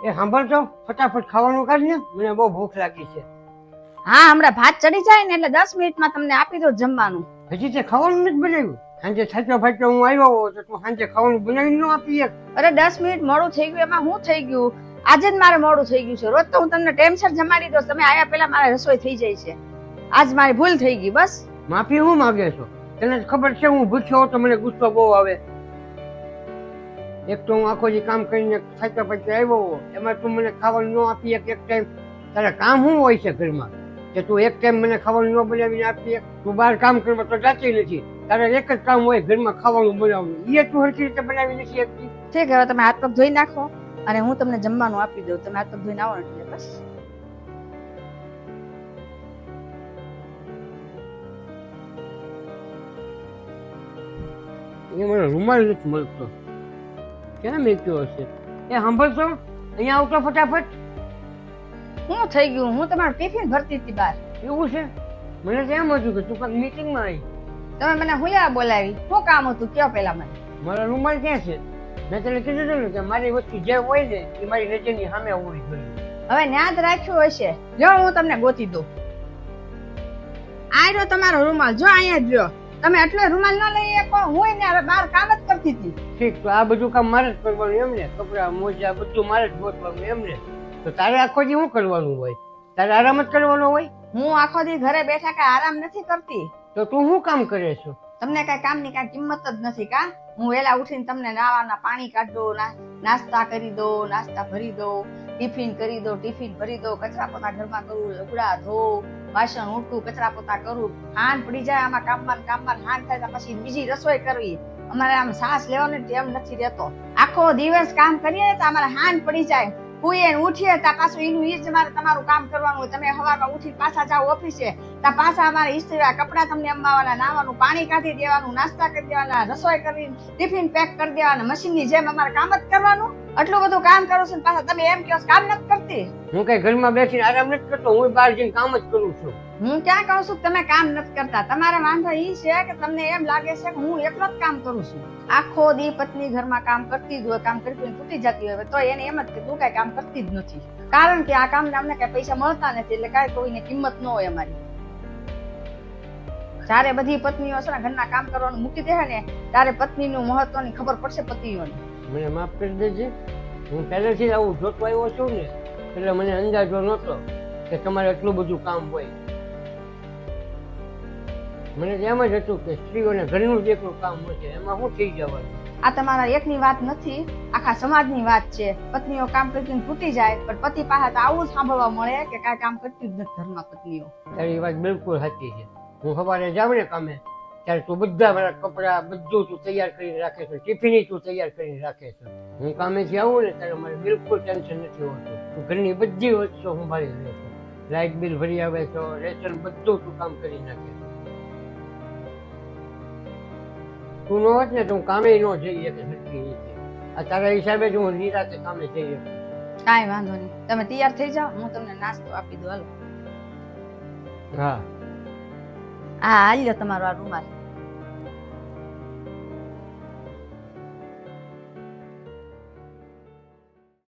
એ સાંભળતો ફટાફટ ખાવાનું કાઢ ને, મને બહુ ભૂખ લાગી છે. હા હમણાં ભાત ચડી જાય ને એટલે 10 મિનિટમાં તમને આપી દો જમવાનું. હજી તે ખાવાનું નથી બનાવ્યું? સાંજે થાચો ફાચો હું આવ્યો હોઉં તો તું સાંજે ખાવાનું બનાવીને ન આપી એક? અરે 10 મિનિટ મોડું થઈ ગયું એમાં હું થઈ ગયું? આજે જ મારે મોડું થઈ ગયું છે. રોજ તો હું તમને ટાઈમસર જમાડી દઉં, તમે આયા પહેલા મારે રસોઈ થઈ જાય છે. આજ મારી ભૂલ થઈ ગઈ બસ. માફી હું માગે છો? તને ખબર છે હું ભૂખ્યો હોઉં તો મને ગુસ્સો બહુ આવે. એક તો હું આખો દી કામ કરીને થાચો ફાચો આવ્યો હોઉં, એમાં તું મને ખાવાનું ન આપી એક ટાઈમ. તારે કામ શું હોય છે ઘરમાં કે તું એક ટાઈમ મને ખાવાનું ન બનાવીને આપી? તું બહાર કામ કરવા તો જાતી નથી, તારે એક જ કામ હોય ઘરમાં ખાવાનું બનાવવાનું, એ તું હરખી રીતે બનાવી નથી શકતી. ઠીક, હવે તમે હાથ પગ ધોઈ નાખો અને હું તમને જમવાનું આપી દઉં. તમે હાથ પગ ધોઈને આવો એટલે બસ. એ મને રૂમાલ નથી મળતો, ક્યાં મેક્યો હશે? એ સાંભળતો, અહીંયા આવતો ફટાફટ. શું થઈ ગયું? હું તમારું ટિફિન ભરતી હતી બહાર. એવું છે? મને તો એમ હતું કે તું કાંઈક મીટિંગમાં આવી. તમે મને હુયા બોલાવી, શું કામ હતું કયો પેલા મને? મારા રૂમાલ ક્યાં છે? મેં તને કીધું હતું ને કે મારી વસ્તુ જે હોય ને એ મારી નજરની સામે હોવી જોઈએ. હવે ન્યાદ રાખ્યું હશે, જો હું તમને ગોતી દઉં. આ રહ્યો તમારો રૂમાલ, જો અહીંયા જ લ્યો. તમે એટલો રૂમાલ ન લઈ શકો? હું ને હવે બહાર કામ જ કરતી હતી. ઠીક, તો આ બધું કામ મારે જ કરવાનું એમ ને? કપડા મોજા બધું મારે જ ગોતવાનું એમ ને? તો તારે આખો દી શું કરવાનું હોય? તારે આરામ જ કરવાનો હોય? હું આખો દી ઘરે બેઠા કઈ આરામ નથી કરતી. તો તું શું કામ કરે છો? તમને કઈ કામની કઈ કિંમત જ નથી કા? હું વેલા ઉઠીને તમને નાવાના પાણી કાઢ દઉં, નાસ્તા કરી દઉં, નાસ્તા ભરી દઉં, ટિફિન કરી દઉં, ટિફિન ભરી દઉં, કચરા પોતા ઘરમાં કરું, લુગડા ધોઉં, વાસણ ઉઠું, કચરા પોતા કરું. હાન પડી જાય આમાં કામમાં હાન થાય પછી બીજી રસોઈ કરવી. અમારે આમ સાસ લેવાનો ટેમ નથી રહેતો. આખો દિવસ કામ કરીએ તો અમારે હાન પડી જાય. ઉઈએ ને ઉઠીએ તા પાછું એનું ઈ જ મારે તમારું કામ કરવાનું હોય. તમે સવારમાં ઉઠીને પાછા જાઓ ઓફિસે, તા પાછા અમારે ઇસ્ત્રી કપડા તમને અંબાવાના, નાવાનું પાણી કાઢી દેવાનું, નાસ્તા કરી દેવાના, રસોઈ કરી ટિફિન પેક કરી દેવાના, મશીનની જેમ અમારે કામ જ કરવાનું. આટલું બધું કામ કરું છું પાછા તમે એમ કહો કામ નથી કરતી? હું કઈ ઘરમાં બેસીને આરામ નથી કરતો, હું બહાર જઈને કામ જ કરું છું. હું ક્યાં કહું છું તમે કામ નથી કરતા? તમારે વાંધો ઈ છે કે તમને એમ લાગે છે કે હું એકલો જ કામ કરું છું. આખો દી પત્ની ઘરમાં કામ કરતી જ હોય, કામ કરી તૂટી જતી હોય તો એને એમ જ કે તું કઈ કામ કરતી જ નથી. કારણ કે આ કામ અમને કઈ પૈસા મળતા નથી એટલે કઈ કોઈને કિંમત ન હોય અમારી. જયારે બધી પત્નીઓ છે ને ઘરના કામ કરવાનું મૂકી દે ને ત્યારે પત્નીનું મહત્વની ખબર પડશે પતિઓને. મને માફ કરી દેજે, હું પહેલેથી આવું જોતો આવ્યો છું ને એટલે મને અંદાજો નહોતો કે તમારે એટલું બધું કામ હોય. મને એમ જ હતું કે સ્ત્રીઓને ઘરનું જ એકલું કામ હોય છે, એમાં શું થઈ જવાનું? આ તમારા એકની વાત નથી, આખા સમાજની વાત છે. પત્નીઓ કામ કરીને તૂટી જાય પણ પતિ પાસે તો આવું સાંભળવા મળે કે કાંઈ કામ કરતી જ નથી ઘરમાં પત્નીઓ. તારી વાત બિલકુલ સાચી છે. હું સવારે જાઉં ને કામે ત્યારે તું બધા મારા કપડા બધું તું તૈયાર કરીને રાખે છે, ટિફિન તું તૈયાર કરીને રાખે છે. હું કામેથી આવું ને ત્યારે મારે બિલકુલ ટેન્શન નથી હોતું. તું ઘરની બધી વસ્તુ સંભાળી લે છે, લાઇટ બિલ ભરી આવે છે, રેશન બધું તું કામ કરી નાખે છે. તું ન હોત ને તો હું કામે ન જઈ શકે સરખી રીતે. આ તારા હિસાબે જ હું નિરાતે કામે જઈ શકું. કાંઈ વાંધો નહીં, તમે તૈયાર થઈ જાઓ, હું તમને નાસ્તો આપી દઉં. હાલો. હા હા, આ લ્યો તમારો આ રૂમાલ.